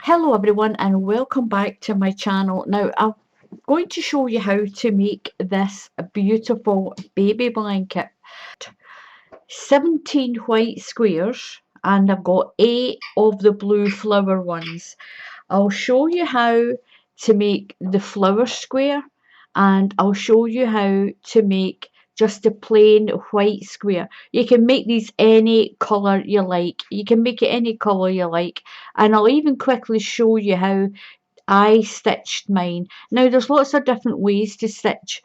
Hello everyone and welcome back to my channel. Now I'm going to show you how to make this beautiful baby blanket. 17 white squares and I've got 8 of the blue flower ones. I'll show you how to make the flower square and I'll show you how to make just a plain white square. You can make these any colour you like. You can make it any colour you like. And I'll even quickly show you how I stitched mine. Now there's lots of different ways to stitch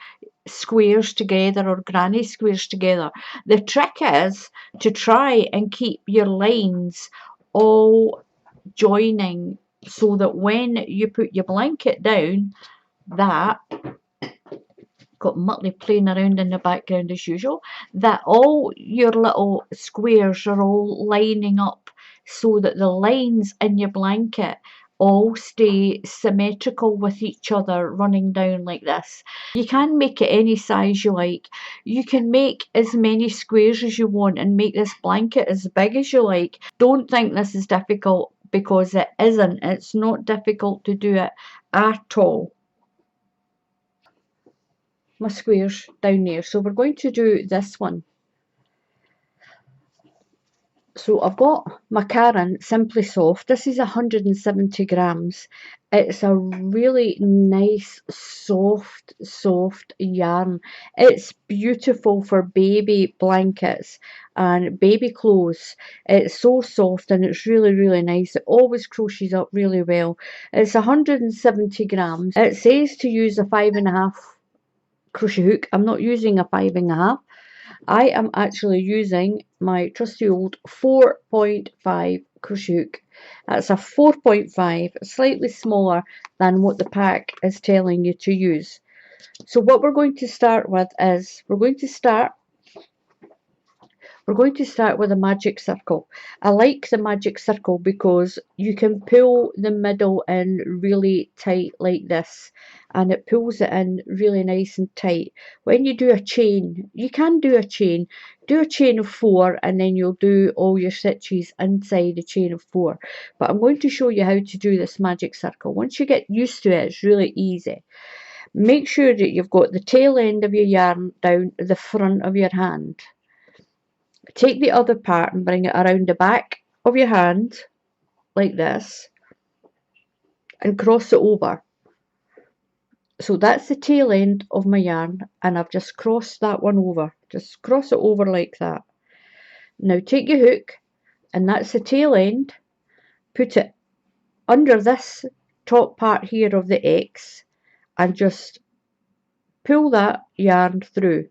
squares together or granny squares together. The trick is to try and keep your lines all joining so that when you put your blanket down, that got Muttley playing around in the background as usual, that all your little squares are all lining up so that the lines in your blanket all stay symmetrical with each other running down like this. You can make it any size you like. You can make as many squares as you want and make this blanket as big as you like. Don't think this is difficult because it isn't. It's not difficult to do it at all. My squares down there, so we're going to do this one. So I've got my Karen Simply Soft. This is 170 grams. It's a really nice soft yarn. It's beautiful for baby blankets and baby clothes. It's so soft and it's really nice. It always crochets up really well. It's 170 grams. It says to use a 5.5 crochet hook. I'm not using a 5.5. I am actually using my trusty old 4.5 crochet hook. That's a 4.5, slightly smaller than what the pack is telling you to use. So what we're going to start with is we're going to start with a magic circle. I like the magic circle because you can pull the middle in really tight like this, and it pulls it in really nice and tight. When you do a chain, you can do a chain of 4 and then you'll do all your stitches inside the chain of 4. But I'm going to show you how to do this magic circle. Once you get used to it, it's really easy. Make sure that you've got the tail end of your yarn down the front of your hand. Take the other part and bring it around the back of your hand like this and cross it over. So that's the tail end of my yarn and I've just crossed that one over. Just cross it over like that. Now take your hook and that's the tail end. Put it under this top part here of the X and just pull that yarn through.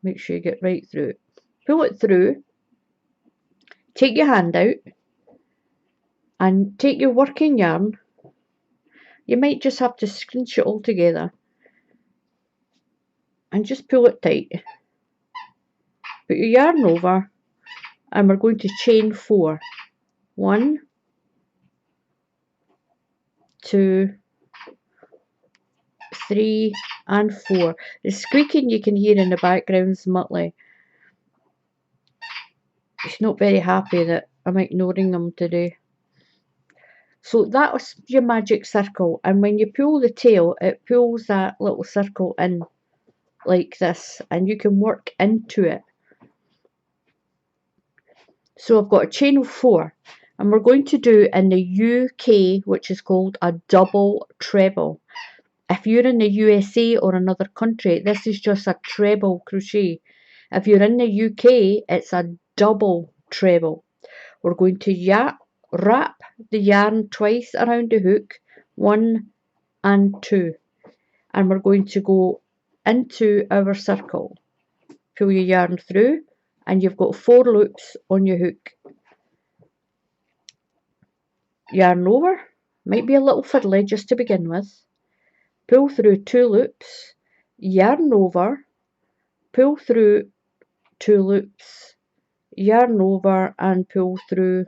Make sure you get right through it. Pull it through, take your hand out and take your working yarn. You might just have to scrunch it all together and just pull it tight. Put your yarn over and we're going to chain 4. 1, 2, 3 and 4. The squeaking you can hear in the background is Muttley. He's not very happy that I'm ignoring him today. So that's your magic circle, and when you pull the tail it pulls that little circle in like this and you can work into it. So I've got a chain of 4 and we're going to do in the UK, which is called a double treble. If you're in the USA or another country, this is just a treble crochet. If you're in the UK, it's a double treble. We're going to wrap the yarn twice around the hook, 1 and 2, and we're going to go into our circle. Pull your yarn through and you've got 4 loops on your hook. Yarn over, might be a little fiddly just to begin with. Pull through 2 loops, yarn over, pull through 2 loops, yarn over and pull through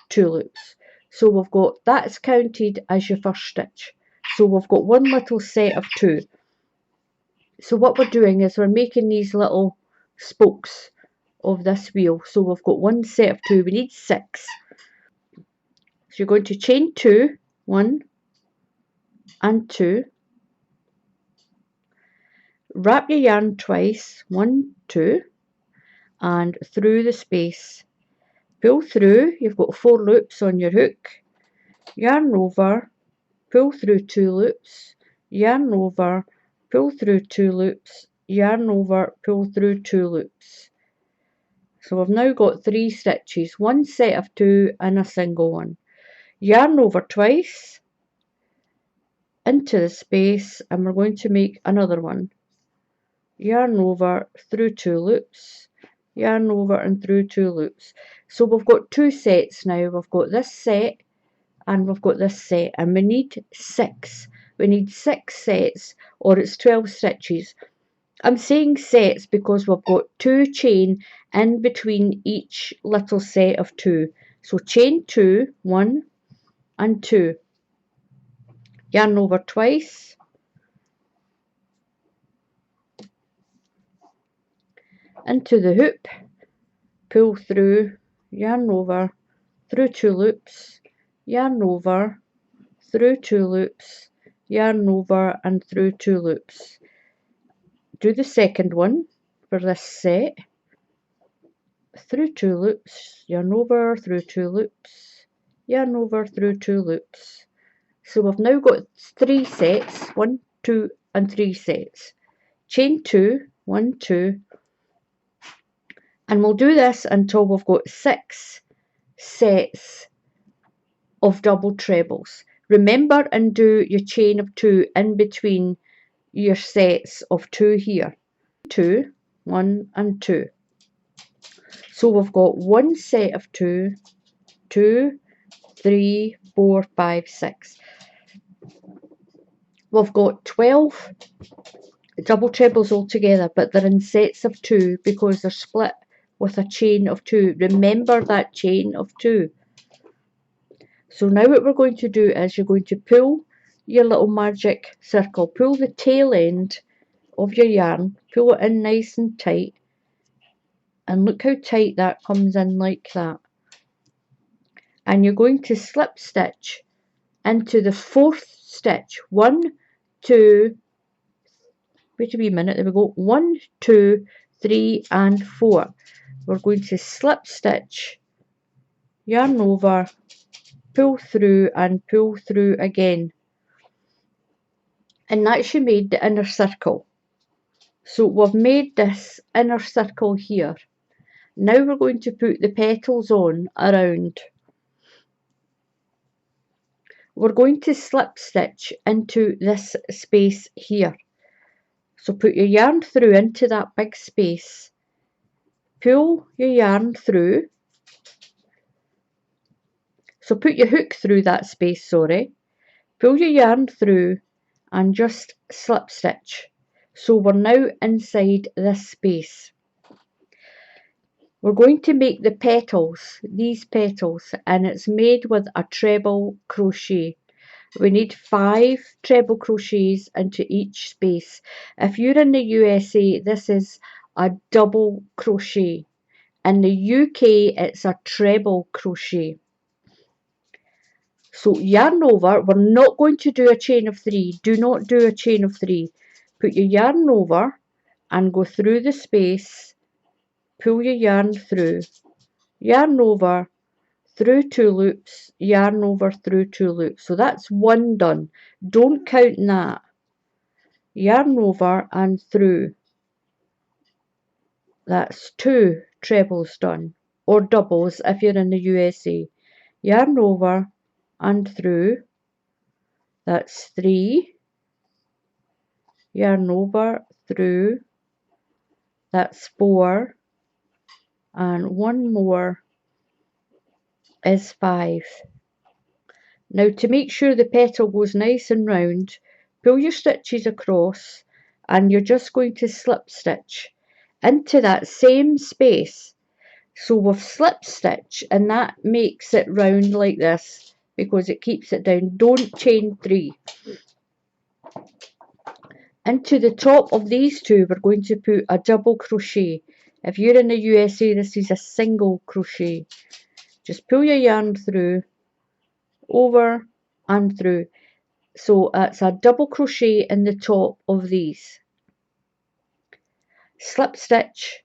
2 loops. So we've got, that's counted as your first stitch. So we've got one little set of 2. So what we're doing is we're making these little spokes of this wheel. So we've got one set of 2, we need 6. So you're going to chain 2, 1 and 2, wrap your yarn twice, 1, 2, and through the space. Pull through, you've got 4 loops on your hook, yarn over, pull through 2 loops, yarn over, pull through 2 loops, yarn over, pull through 2 loops. So I've now got 3 stitches, 1 set of 2 and a single one. Yarn over twice into the space, and we're going to make another one. Yarn over, through 2 loops, yarn over and through 2 loops. So we've got 2 sets now. We've got this set and we've got this set, and we need 6. We need 6 sets, or it's 12 stitches. I'm saying sets because we've got 2 chain in between each little set of 2. So chain 2, 1 and 2. Yarn over twice, into the hoop, pull through, yarn over, through 2 loops, yarn over, through 2 loops, yarn over and through 2 loops. Do the second one for this set, through 2 loops, yarn over, through 2 loops, yarn over, through 2 loops. So we've now got 3 sets, 1, 2 and 3 sets. Chain 2, 1, 2, and we'll do this until we've got 6 sets of double trebles. Remember and do your chain of 2 in between your sets of 2 here. 2, 1 and 2. So we've got 1 set of 2, 2, 3, 4, 5, 6. We've got 12 double trebles altogether, but they're in sets of 2 because they're split with a chain of 2. Remember that chain of 2. So now what we're going to do is you're going to pull your little magic circle, pull the tail end of your yarn, pull it in nice and tight, and look how tight that comes in like that. And you're going to slip stitch into the 4th stitch. 1, 2, wait a wee minute, there we go, 1, 2, 3 and 4. We're going to slip stitch, yarn over, pull through and pull through again. And that's you made the inner circle. So we've made this inner circle here. Now we're going to put the petals on around. We're going to slip stitch into this space here. So put your yarn through into that big space. Pull your yarn through. So put your hook through that space, sorry. Pull your yarn through and just slip stitch. So we're now inside this space. We're going to make the petals, these petals, and it's made with a treble crochet. We need 5 treble crochets into each space. If you're in the USA, this is a double crochet. In the UK, it's a treble crochet. So yarn over, we're not going to do a chain of 3. Do not do a chain of 3. Put your yarn over and go through the space. Pull your yarn through. Yarn over, through 2 loops, yarn over, through 2 loops. So that's 1 done. Don't count that. Yarn over and through. That's 2 trebles done, or doubles if you're in the USA. Yarn over and through. That's 3. Yarn over, through. That's 4. And 1 more is 5. Now to make sure the petal goes nice and round, pull your stitches across and you're just going to slip stitch into that same space. So we've slip stitch and that makes it round like this because it keeps it down. Don't chain 3. Into the top of these 2 we're going to put a double crochet. If you're in the USA, this is a single crochet. Just pull your yarn through, over and through. So it's a double crochet in the top of these. Slip stitch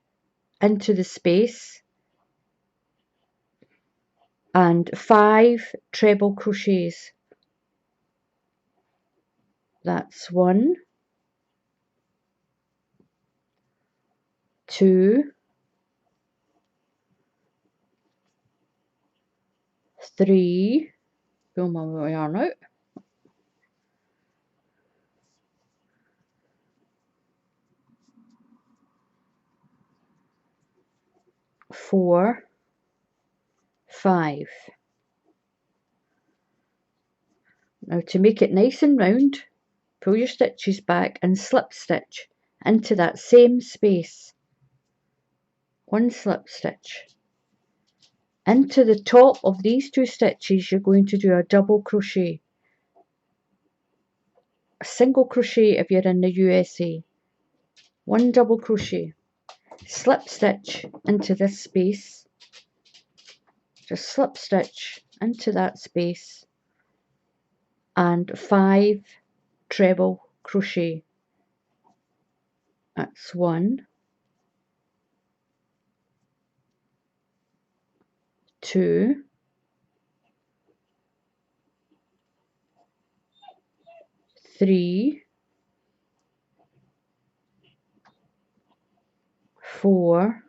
into the space and 5 treble crochets. That's 1, 2, 3, pull my yarn out, 4, 5. Now to make it nice and round, pull your stitches back and slip stitch into that same space. 1 slip stitch. Into the top of these 2 stitches you're going to do a double crochet. A single crochet if you're in the USA. 1 double crochet. Slip stitch into this space. Just slip stitch into that space. And 5 treble crochet. That's 1, 2, 3, 4,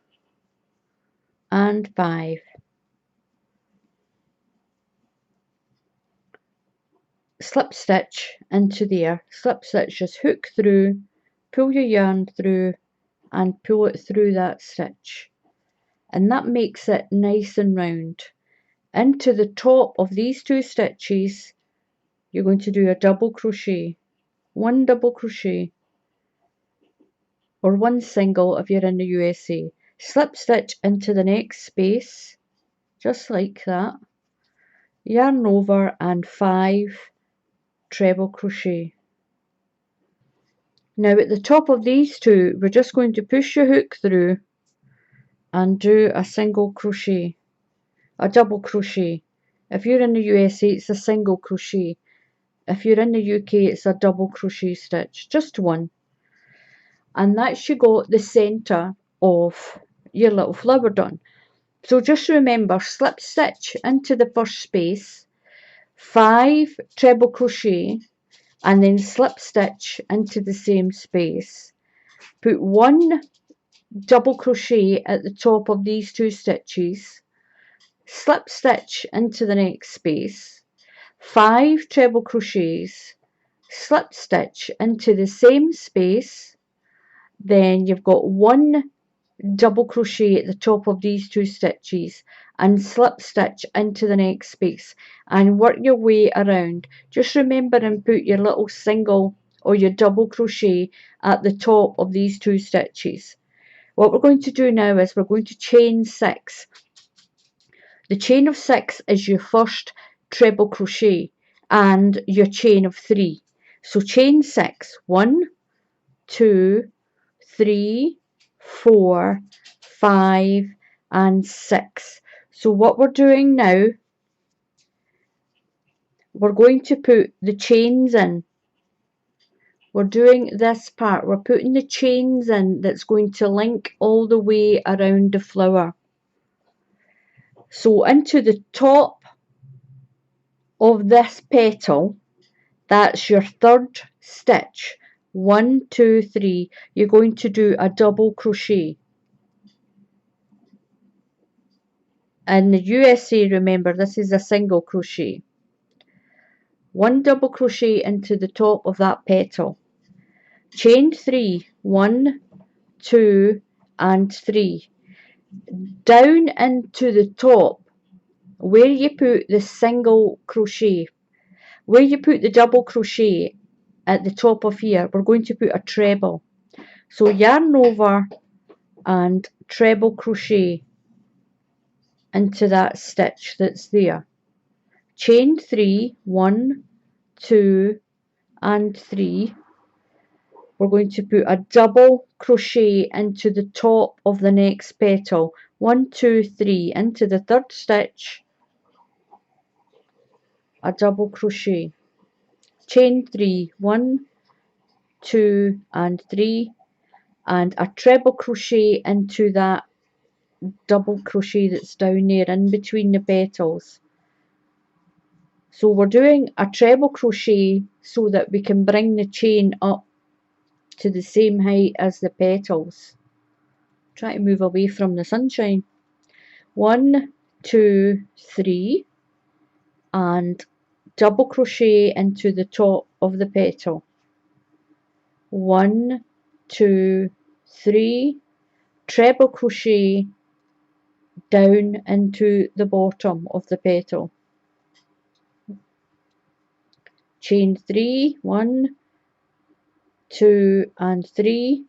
and 5. Slip stitch into there. Slip stitch, just hook through, pull your yarn through and pull it through that stitch. And that makes it nice and round. Into the top of these 2 stitches you're going to do a double crochet. 1 double crochet or 1 single if you're in the USA. Slip stitch into the next space, just like that. Yarn over and 5 treble crochet. Now at the top of these 2 we're just going to push your hook through and do a single crochet, a double crochet. If you're in the USA it's a single crochet. If you're in the UK it's a double crochet stitch, just 1. And that's you got the centre of your little flower done. So just remember, slip stitch into the first space, 5 treble crochet, and then slip stitch into the same space. Put 1 double crochet at the top of these 2 stitches, slip stitch into the next space, 5 treble crochets, slip stitch into the same space, then you've got 1 double crochet at the top of these 2 stitches and slip stitch into the next space and work your way around. Just remember and put your little single or your double crochet at the top of these 2 stitches. What we're going to do now is we're going to chain 6. The chain of 6 is your first treble crochet and your chain of 3. So chain 6, 1, 2, 3, 4, 5 and 6. So what we're doing now, we're going to put the chains in. We're doing this part, we're putting the chains in that's going to link all the way around the flower. So into the top of this petal, that's your 3rd stitch. 1, 2, 3. You're going to do a double crochet. In the USA, remember, this is a single crochet. 1 double crochet into the top of that petal. Chain 3, 1, 2 and 3. Down into the top where you put the single crochet, where you put the double crochet at the top of here, we're going to put a treble. So yarn over and treble crochet into that stitch that's there. Chain 3, 1, 2 and 3. We're going to put a double crochet into the top of the next petal. 1, 2, 3 into the 3rd stitch. a double crochet, chain 3, 1, 2 and 3, and a treble crochet into that double crochet that's down there in between the petals. So we're doing a treble crochet so that we can bring the chain up to the same height as the petals. Try to move away from the sunshine. 1, 2, 3, and double crochet into the top of the petal. 1, 2, 3, treble crochet down into the bottom of the petal. Chain 3, 1, 2 and 3,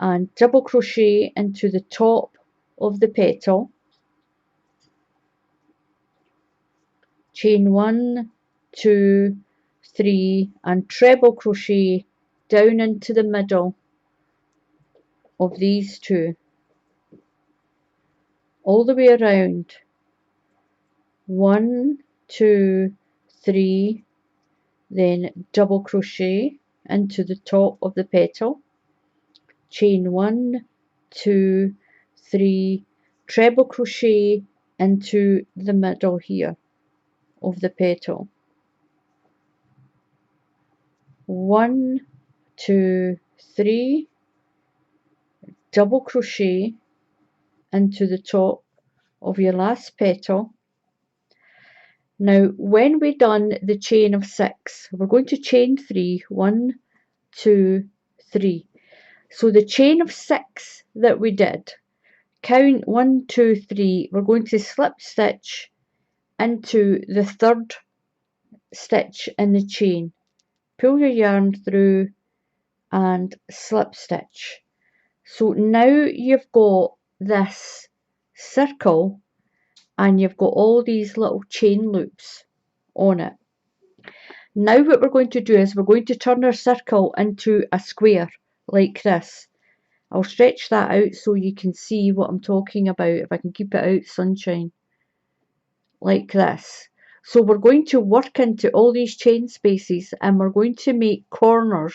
and double crochet into the top of the petal. Chain 1, 2, 3 and treble crochet down into the middle of these two, all the way around. 1, 2, 3, then double crochet into the top of the petal, chain 1, 2, 3, treble crochet into the middle here of the petal. 1, 2, 3, double crochet into the top of your last petal. Now when we've done the chain of 6, we're going to chain 3, 1, 2, 3. So the chain of 6 that we did, count 1, 2, 3, we're going to slip stitch into the third stitch in the chain. Pull your yarn through and slip stitch. So now you've got this circle and you've got all these little chain loops on it. Now what we're going to do is we're going to turn our circle into a square like this. I'll stretch that out so you can see what I'm talking about, if I can keep it out sunshine, like this. So we're going to work into all these chain spaces and we're going to make corners,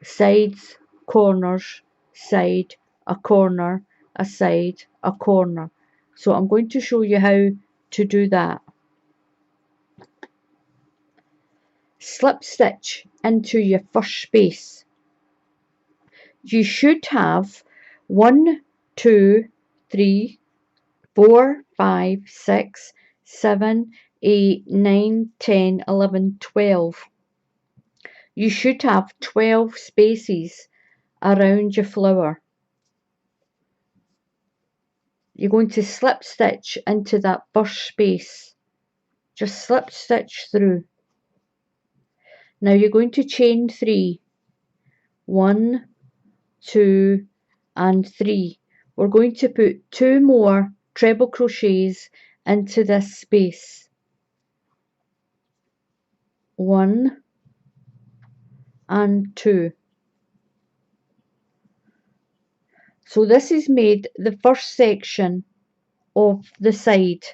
sides, corners, side, a corner, a side, a corner. So I'm going to show you how to do that. Slip stitch into your first space. You should have 1, 2, 3, 4, 5, 6, 7, 8, 9, 10, 11, 12. You should have 12 spaces around your flower. You're going to slip stitch into that first space. Just slip stitch through. Now you're going to chain 3. 1, 2 and 3. We're going to put 2 more treble crochets into this space. 1 and 2. So this is made the first section of the side.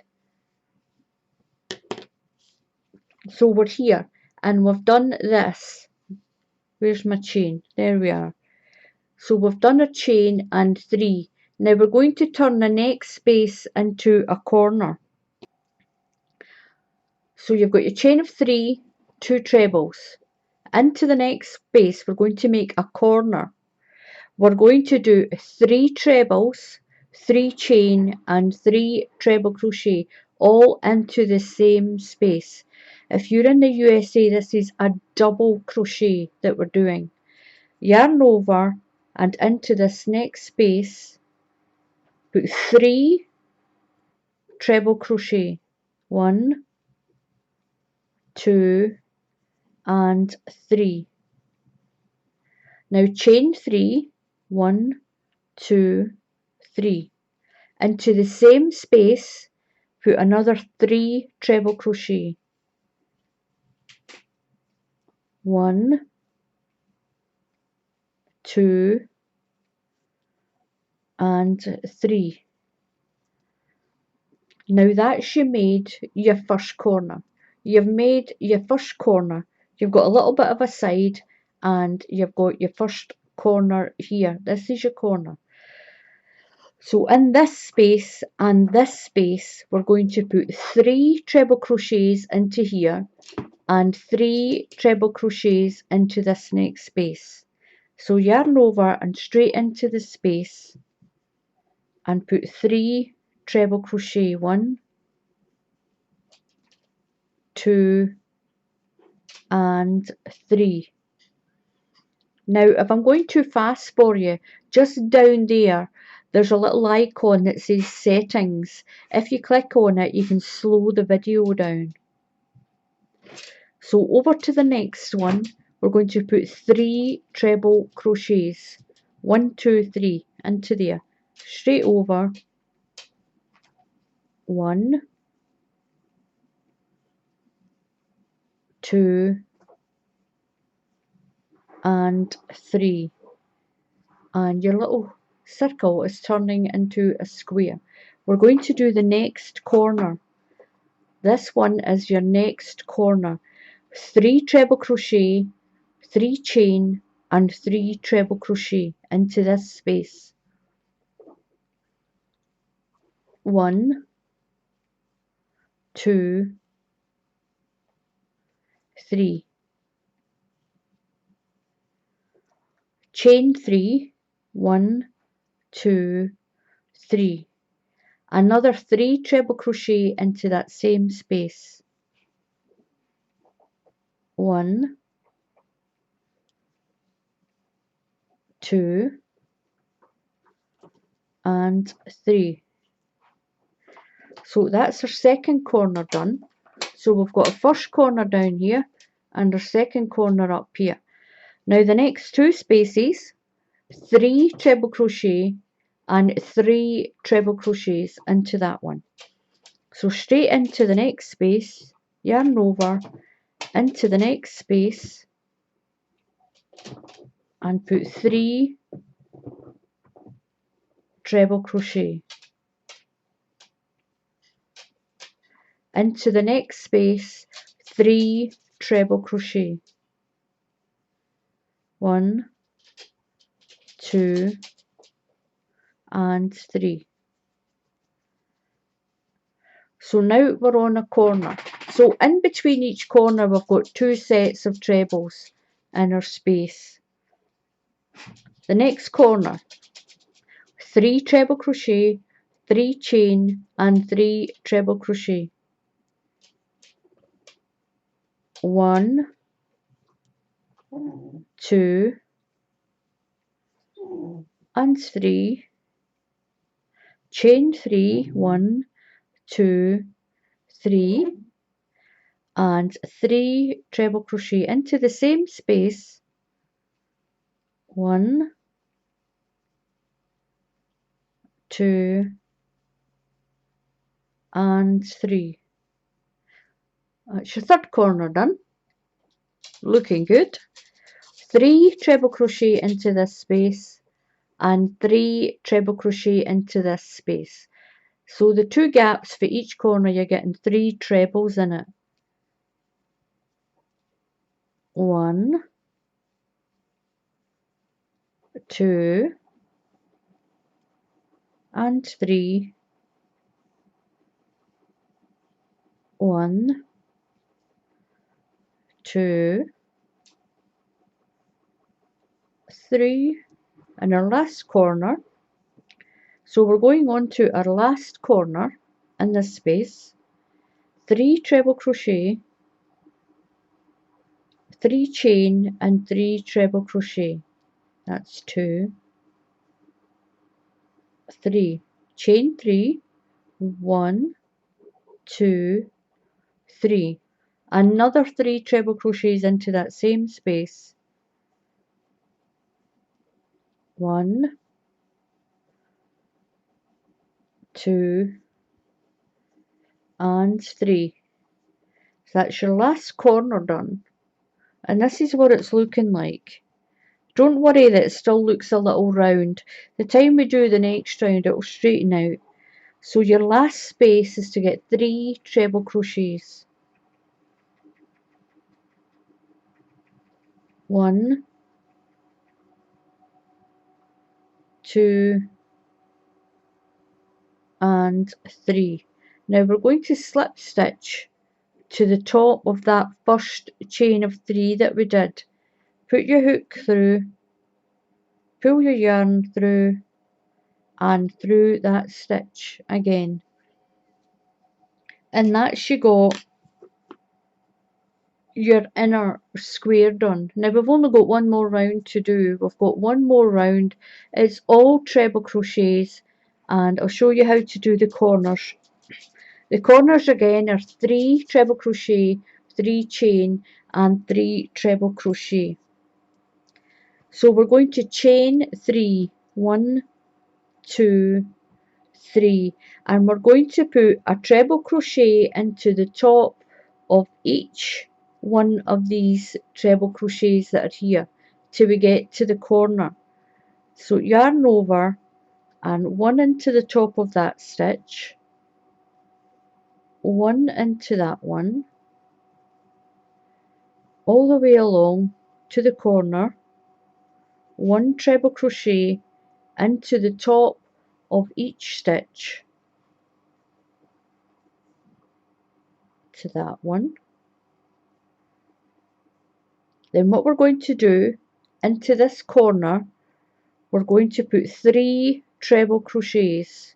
So we're here and we've done this. Where's my chain? There we are. So we've done a chain and 3. Now we're going to turn the next space into a corner. So you've got your chain of 3, 2 trebles. Into the next space we're going to make a corner. We're going to do 3 trebles, 3 chain and 3 treble crochet all into the same space. If you're in the USA, this is a double crochet that we're doing. Yarn over and into this next space, put 3 treble crochet. 1, 2 and 3. Now chain 3, 1, 2, 3. Into the same space, put another 3 treble crochet. 1, 2 and 3. Now that's you made your first corner. you've made your first corner. You've got a little bit of a side and you've got your first corner here. This is your corner. So in this space and this space, we're going to put 3 treble crochets into here and 3 treble crochets into this next space. So yarn over and straight into the space and put 3 treble crochet, 1, 2 and 3. Now if I'm going too fast for you, just down there's a little icon that says settings. If you click on it, you can slow the video down. So over to the next one, we're going to put 3 treble crochets, 1, 2, 3 into there, straight over, 1, 2 and 3, and your little circle is turning into a square. We're going to do the next corner. This one is your next corner. 3 treble crochet, 3 chain and 3 treble crochet into this space. 1, 2, 3. Chain 3, 1, 2, 3. Another 3 treble crochet into that same space. 1, 2 and 3. So that's our second corner done. So we've got a first corner down here and our second corner up here. Now the next 2 spaces, 3 treble crochet and 3 treble crochets into that one. So straight into the next space, yarn over, into the next space and put 3 treble crochet. Into the next space, 3 treble crochet. 1, 2 and 3. So now we're on a corner. So in between each corner we've got 2 sets of trebles in our space. The next corner, 3 treble crochet, 3 chain and 3 treble crochet. 1, 2 and 3. Chain 3, 1, 2, 3 and 3 treble crochet into the same space. 1, 2 and 3. That's your third corner done. Looking good. 3 treble crochet into this space and 3 treble crochet into this space. So the 2 gaps for each corner, you're getting 3 trebles in it. 1, 2 and 3. 1, 2, 3 and our last corner. So we're going on to our last corner in this space. 3 treble crochet, 3 chain and 3 treble crochet. That's 2, 3. Chain 3, 1, 2, 3. Another 3 treble crochets into that same space. 1, 2 and 3. So that's your last corner done, and this is what it's looking like. Don't worry that it still looks a little round. The time we do the next round it will straighten out. So your last space is to get 3 treble crochets. 1, 2 and 3. Now we're going to slip stitch to the top of that first chain of 3 that we did. Put your hook through, pull your yarn through and through that stitch again, and that's you got your inner square done. Now we've only got one more round to do. We've got one more round. It's all treble crochets, and I'll show you how to do the corners. The corners again are 3 treble crochet, 3 chain and 3 treble crochet. So we're going to chain 3, 1, 2, 3, and we're going to put a treble crochet into the top of each one of these treble crochets that are here till we get to the corner. So yarn over and 1 into the top of that stitch, 1 into that one, all the way along to the corner, 1 treble crochet into the top of each stitch to that one. Then what we're going to do, into this corner we're going to put 3 treble crochets.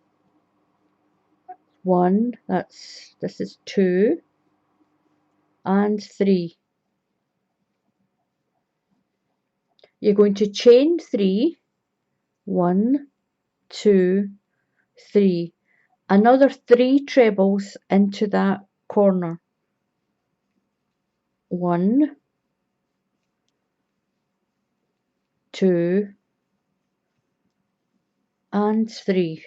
1, this is 2 and 3. You're going to chain 3, 1, 2, 3, another 3 trebles into that corner, 1, 2 and 3.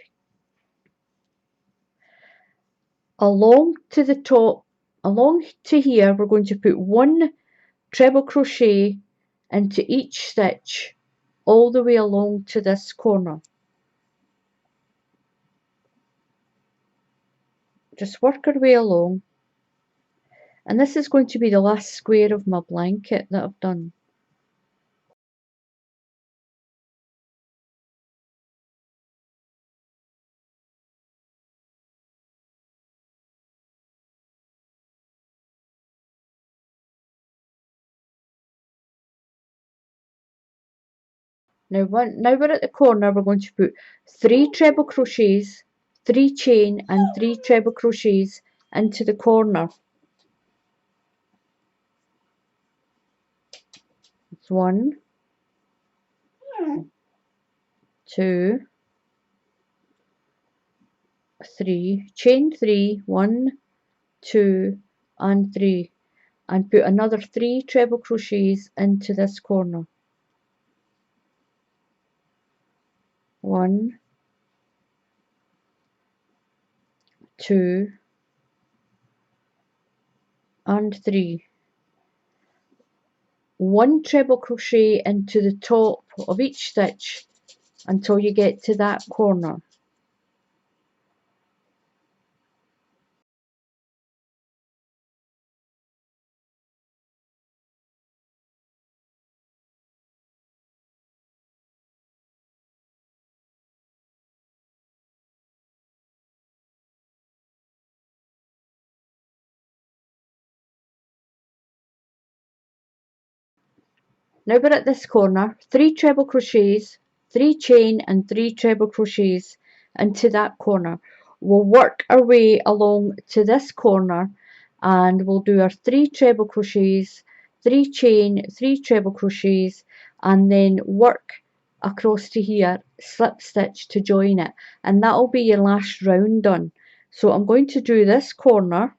Along to the top, along to here, we're going to put 1 treble crochet into each stitch all the way along to this corner. Just work our way along, and this is going to be the last square of my blanket that I've done. Now we're at the corner, we're going to put 3 treble crochets, 3 chain and 3 treble crochets into the corner. It's 1, 2, 3, chain 3, 1, 2 and 3, and put another 3 treble crochets into this corner. 1, 2 and 3. 1 treble crochet into the top of each stitch until you get to that corner. Now we're at this corner, 3 treble crochets, 3 chain and 3 treble crochets into that corner. We'll work our way along to this corner and we'll do our 3 treble crochets, 3 chain, 3 treble crochets, and then work across to here, slip stitch to join it, and that'll be your last round done. So I'm going to do this corner,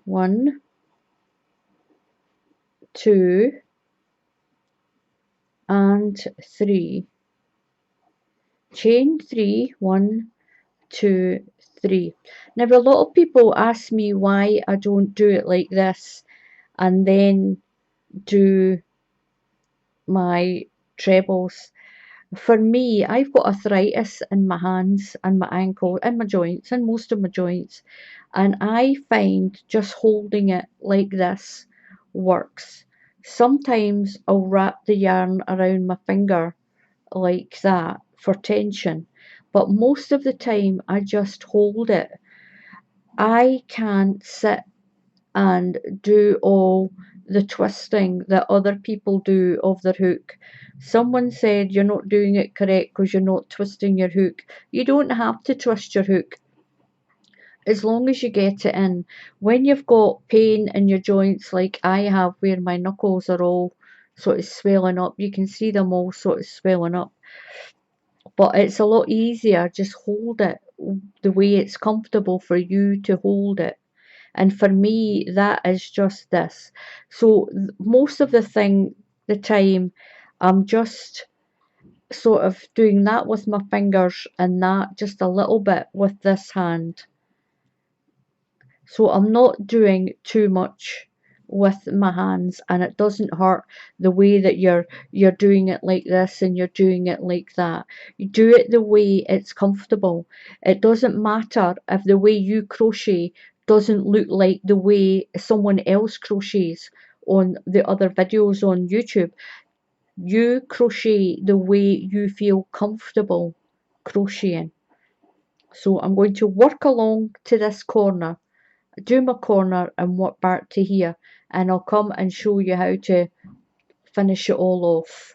1, 2 and 3, chain 3, 1, 2, 3. Now a lot of people ask me why I don't do it like this and then do my trebles. For me, I've got arthritis in my hands and my ankle and my joints and most of my joints, and I find just holding it like this works. Sometimes I'll wrap the yarn around my finger like that for tension, but most of the time I just hold it. I can't sit and do all the twisting that other people do of their hook. Someone said you're not doing it correct because you're not twisting your hook. You don't have to twist your hook as long as you get it in. When you've got pain in your joints like I have, where my knuckles are all sort of swelling up, you can see them all sort of swelling up, but it's a lot easier. Just hold it the way it's comfortable for you to hold it. And for me, that is just this. So most of the time, I'm just sort of doing that with my fingers and that just a little bit with this hand. So I'm not doing too much with my hands, and it doesn't hurt the way that you're doing it like this and you're doing it like that. You do it the way it's comfortable. It doesn't matter if the way you crochet doesn't look like the way someone else crochets on the other videos on YouTube. You crochet the way you feel comfortable crocheting. So I'm going to work along to this corner, do my corner and work back to here, and I'll come and show you how to finish it all off.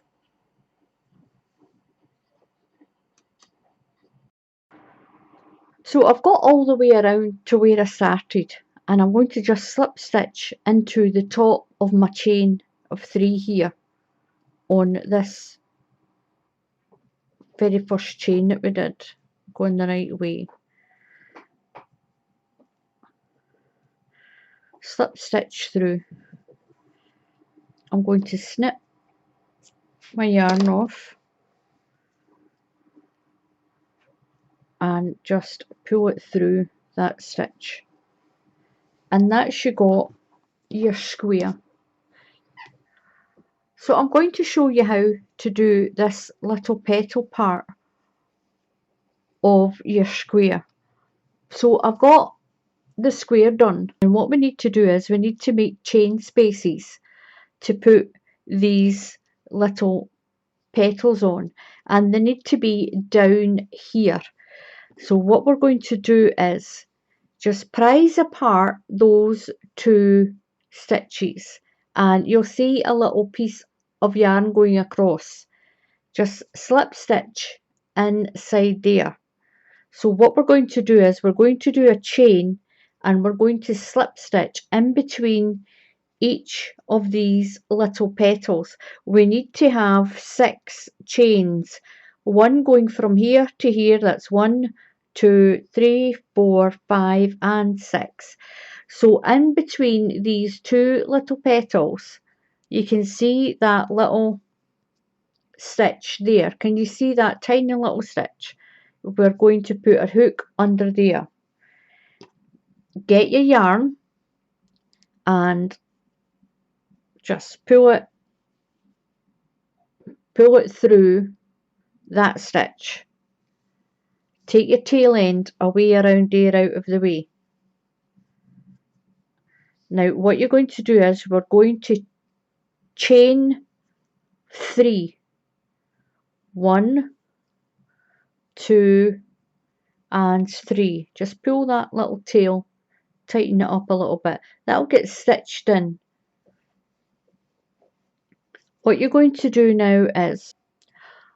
So I've got all the way around to where I started, and I'm going to just slip stitch into the top of my chain of 3 here on this very first chain that we did, going the right way. Slip stitch through. I'm going to snip my yarn off and just pull it through that stitch, and that's you got your square. So I'm going to show you how to do this little petal part of your square. So I've got the square done, and what we need to do is we need to make chain spaces to put these little petals on, and they need to be down here. So what we're going to do is just prise apart those 2 stitches, and you'll see a little piece of yarn going across. Just slip stitch inside there. So what we're going to do is we're going to do a chain, and we're going to slip stitch in between each of these little petals. We need to have 6 chains, one going from here to here. That's 1, 2, 3, 4, 5 and 6. So in between these 2 little petals, you can see that little stitch there. Can you see that tiny little stitch? We're going to put a hook under there. Get your yarn and just pull it through that stitch. Take your tail end away around there out of the way. Now what you're going to do is we're going to chain 3. 1, 2 and 3. Just pull that little tail, tighten it up a little bit. That'll get stitched in. What you're going to do now is,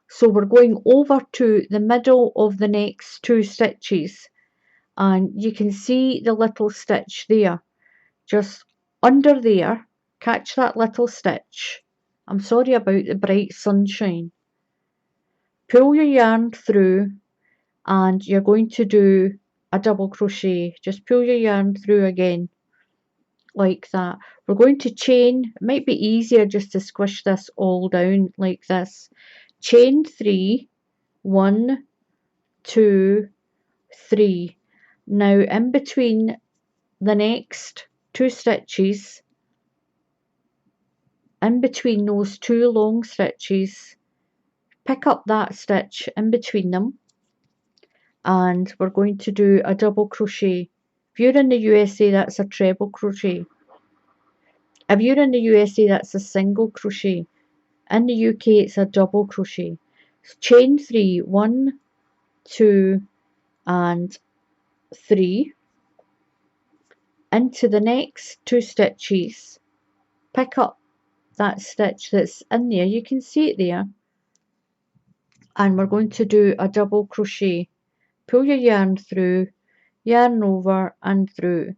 so we're going over to the middle of the next 2 stitches, and you can see the little stitch there. Just under there, catch that little stitch. I'm sorry about the bright sunshine. Pull your yarn through, and you're going to do a double crochet. Just pull your yarn through again like that. We're going to chain. It might be easier just to squish this all down like this. Chain 3, 1, 2, 3. Now in between the next 2 stitches, in between those 2 long stitches, pick up that stitch in between them, and we're going to do a double crochet. If you're in the USA, that's a treble crochet. If you're in the USA, that's a single crochet. In the UK, it's a double crochet. Chain 3, 1, 2, and 3 into the next 2 stitches. Pick up that stitch that's in there, you can see it there, and we're going to do a double crochet. Pull your yarn through, yarn over and through,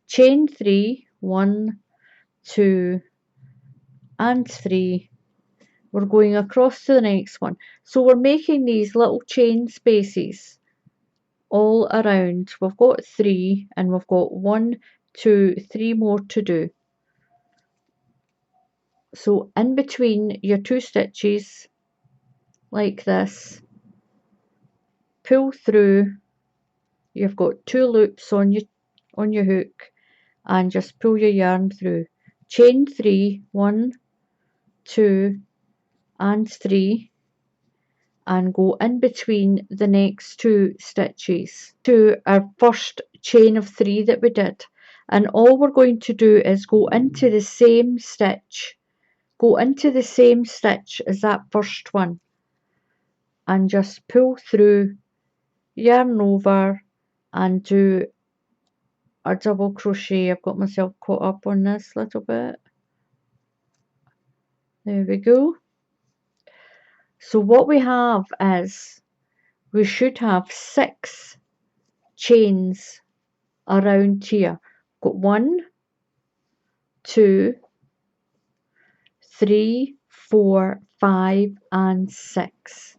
chain 3, 1, 2 and 3. We're going across to the next one, so we're making these little chain spaces all around. We've got 3 and we've got 1, 2, 3 more to do. So in between your 2 stitches, like this, pull through. You've got 2 loops on your hook, and just pull your yarn through. Chain 3, 1, 2 and 3, and go in between the next 2 stitches to our first chain of 3 that we did. And all we're going to do is go into the same stitch. Go into the same stitch as that first one, and just pull through, yarn over and do a double crochet. I've got myself caught up on this little bit. There we go. So what we have is, we should have 6 chains around here. Got 1, 2, 3, 4, 5 and 6.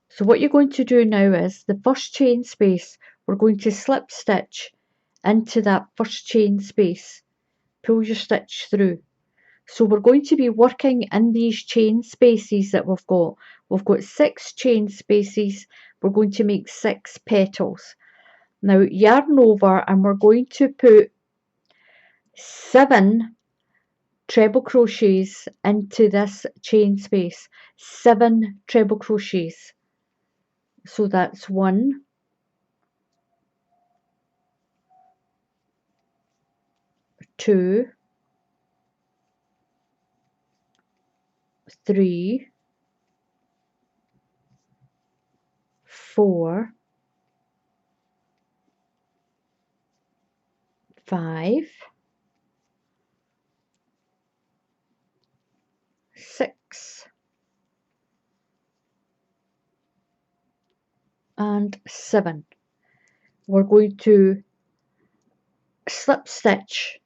So what you're going to do now is, the first chain space, we're going to slip stitch into that first chain space. Pull your stitch through. So we're going to be working in these chain spaces that we've got. We've got 6 chain spaces. We're going to make 6 petals. Now yarn over, and we're going to put 7 treble crochets into this chain space. 7 treble crochets. So that's 1, 2, 3, 4, 5, 6 and 7. We're going to slip stitch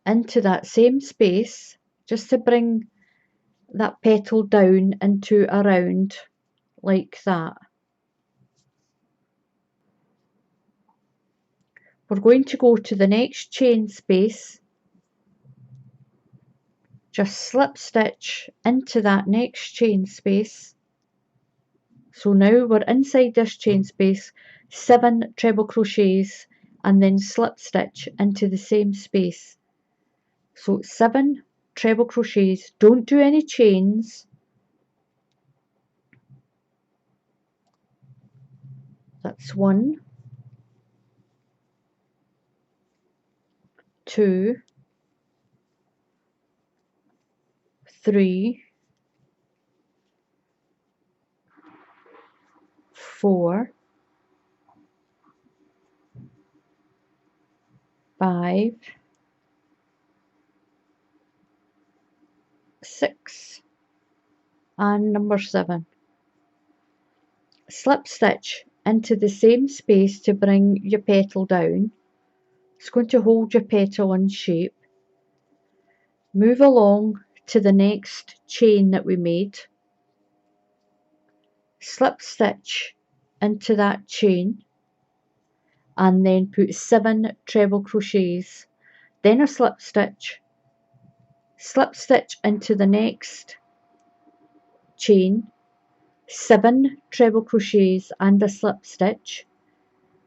into that same space, just to bring that petal down into a round like that. We're going to go to the next chain space, just slip stitch into that next chain space. So now we're inside this chain space, 7 treble crochets, and then slip stitch into the same space. So 7 treble crochets, don't do any chains. That's 1, 2, 3, 4, 5, 6 and number 7. Slip stitch into the same space to bring your petal down. It's going to hold your petal in shape. Move along to the next chain that we made. Slip stitch into that chain, and then put 7 treble crochets, then a slip stitch into the next chain, 7 treble crochets and a slip stitch,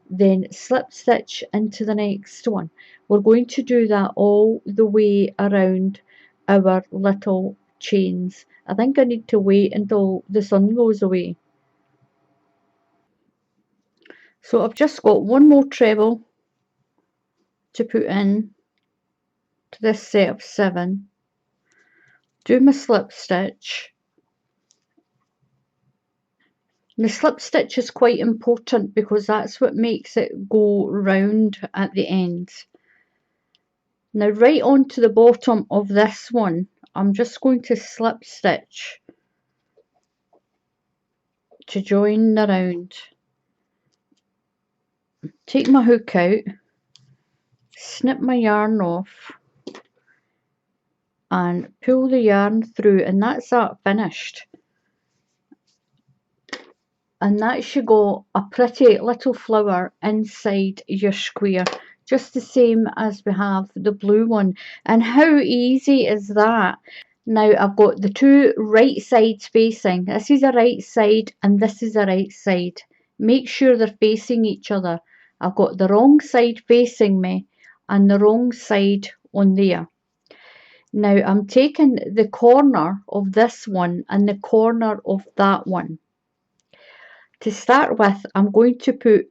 then slip stitch into the next one. We're going to do that all the way around our little chains. I think I need to wait until the sun goes away. So I've just got one more treble to put in to this set of 7, do my slip stitch. The slip stitch is quite important because that's what makes it go round at the end. Now right on to the bottom of this one, I'm just going to slip stitch to join the round. Take my hook out, snip my yarn off and pull the yarn through, and that's that finished. And that's you got a pretty little flower inside your square, just the same as we have the blue one. And how easy is that? Now I've got the two right sides facing. This is a right side and this is a right side. Make sure they're facing each other. I've got the wrong side facing me and the wrong side on there. Now I'm taking the corner of this one and the corner of that one. To start with, I'm going to put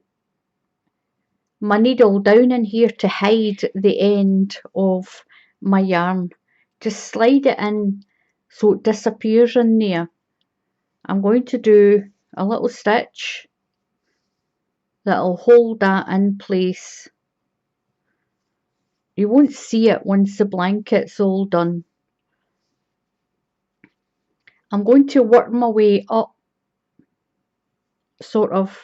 my needle down in here to hide the end of my yarn. Just slide it in so it disappears in there. I'm going to do a little stitch that'll hold that in place. You won't see it once the blanket's all done. I'm going to work my way up, sort of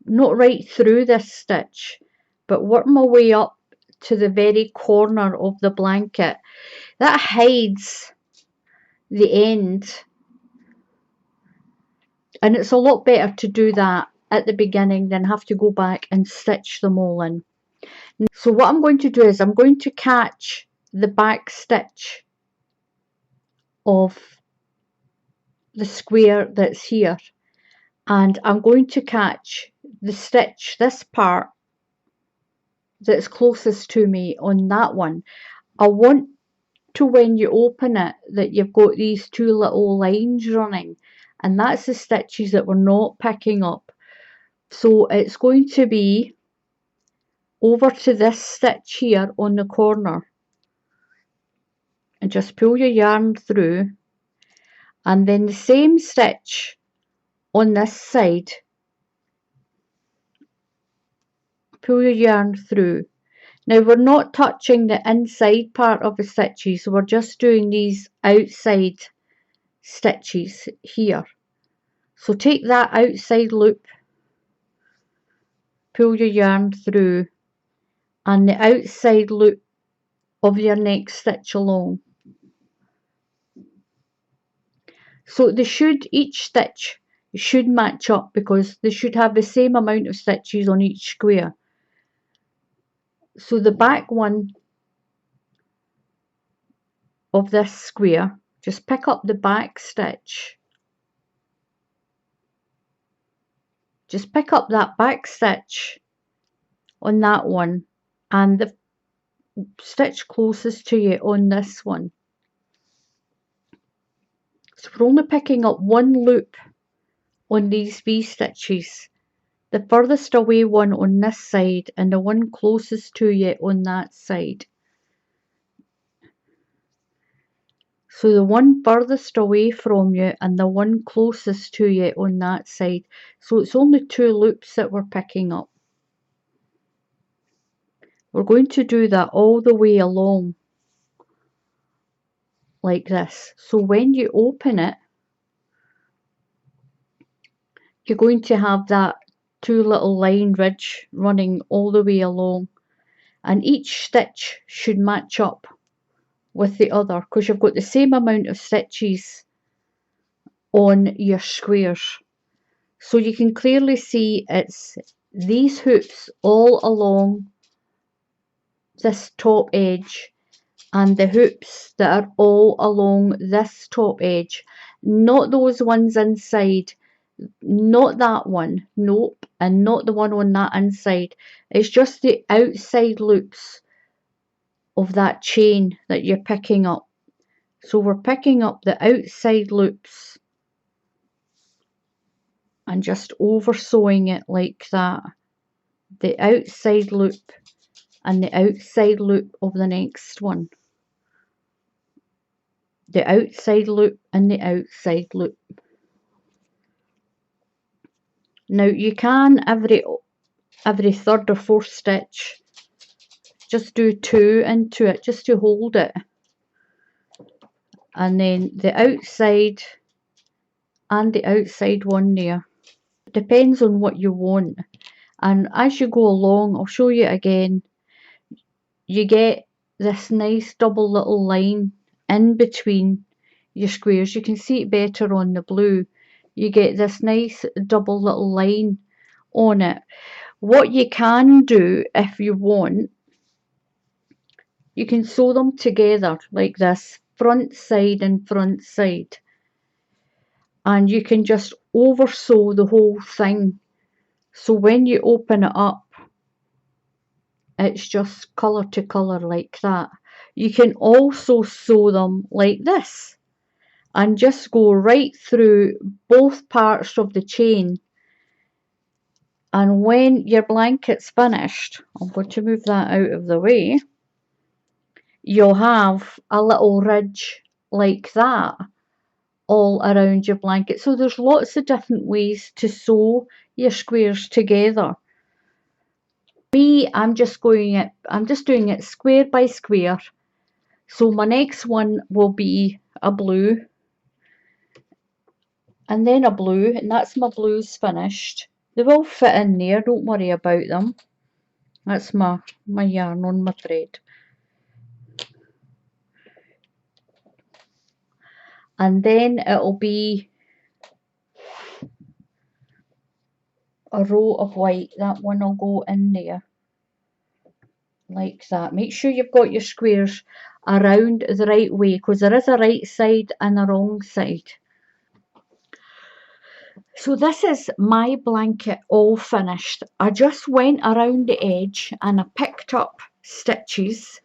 not right through this stitch, but work my way up to the very corner of the blanket. That hides the end, and it's a lot better to do that at the beginning than have to go back and stitch them all in. So what I'm going to do is I'm going to catch the back stitch of the square that's here, and I'm going to catch the stitch, this part that's closest to me on that one. I want to, when you open it, that you've got these two little lines running, and that's the stitches that we're not picking up. So it's going to be over to this stitch here on the corner, and just pull your yarn through, and then the same stitch on this side, pull your yarn through. Now we're not touching the inside part of the stitches, so we're just doing these outside stitches here. So take that outside loop, pull your yarn through, and the outside loop of your next stitch along. So they should, each stitch should match up because they should have the same amount of stitches on each square. So the back one of this square, just pick up the back stitch. Just pick up that back stitch on that one and the stitch closest to you on this one. So we're only picking up one loop on these V stitches. The furthest away one on this side and the one closest to you on that side. So the one furthest away from you and the one closest to you on that side. So it's only two loops that we're picking up. We're going to do that all the way along like this. So when you open it, you're going to have that two little line ridge running all the way along, and each stitch should match up with the other because you've got the same amount of stitches on your squares. So you can clearly see it's these hoops all along this top edge and the hoops that are all along this top edge, not those ones inside, not that one, nope, and not the one on that inside. It's just the outside loops of that chain that you're picking up. So we're picking up the outside loops and just over sewing it like that. The outside loop and the outside loop of the next one. The outside loop and the outside loop. Now you can every third or fourth stitch just do 2 into it just to hold it, and then the outside and the outside one there. It depends on what you want, and as you go along, I'll show you again, you get this nice double little line in between your squares. You can see it better on the blue. You get this nice double little line on it. What you can do if you want, you can sew them together like this, front side and front side, and you can just over sew the whole thing, so when you open it up it's just colour to colour like that. You can also sew them like this and just go right through both parts of the chain, and when your blanket's finished, I'm going to move that out of the way, you'll have a little ridge like that all around your blanket. So there's lots of different ways to sew your squares together. Me, I'm just doing it square by square. So my next one will be a blue, and then a blue, and that's my blues finished. They will fit in there, don't worry about them. That's my yarn on my thread. And then it'll be a row of white. That one will go in there like that. Make sure you've got your squares around the right way, because there is a right side and a wrong side. So this is my blanket all finished. I just went around the edge and I picked up stitches.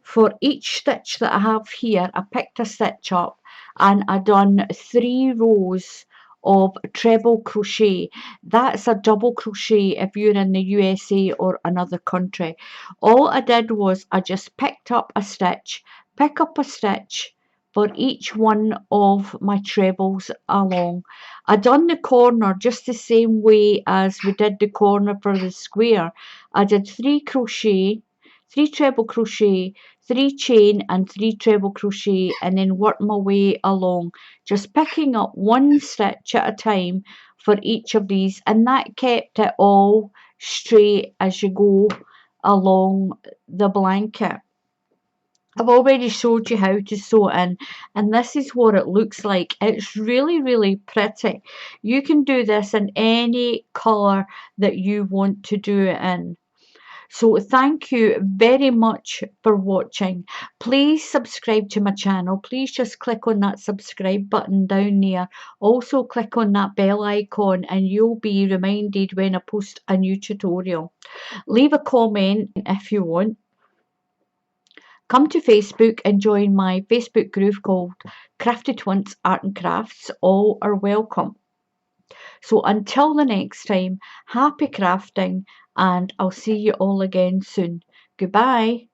For each stitch that I have here, I picked a stitch up and I done 3 rows of treble crochet. That's a double crochet if you're in the USA or another country. All I did was I just picked up a stitch, pick up a stitch for each one of my trebles along. I done the corner just the same way as we did the corner for the square. I did 3 crochet, 3 treble crochet, 3 chain and 3 treble crochet, and then work my way along, just picking up one stitch at a time for each of these, and that kept it all straight as you go along the blanket. I've already showed you how to sew it in, and this is what it looks like. It's really pretty. You can do this in any colour that you want to do it in. So thank you very much for watching. Please subscribe to my channel. Please just click on that subscribe button down there. Also click on that bell icon and you'll be reminded when I post a new tutorial. Leave a comment if you want. Come to Facebook and join my Facebook group called Crafty Twins Art and Crafts. All are welcome. So until the next time, happy crafting, and I'll see you all again soon. Goodbye.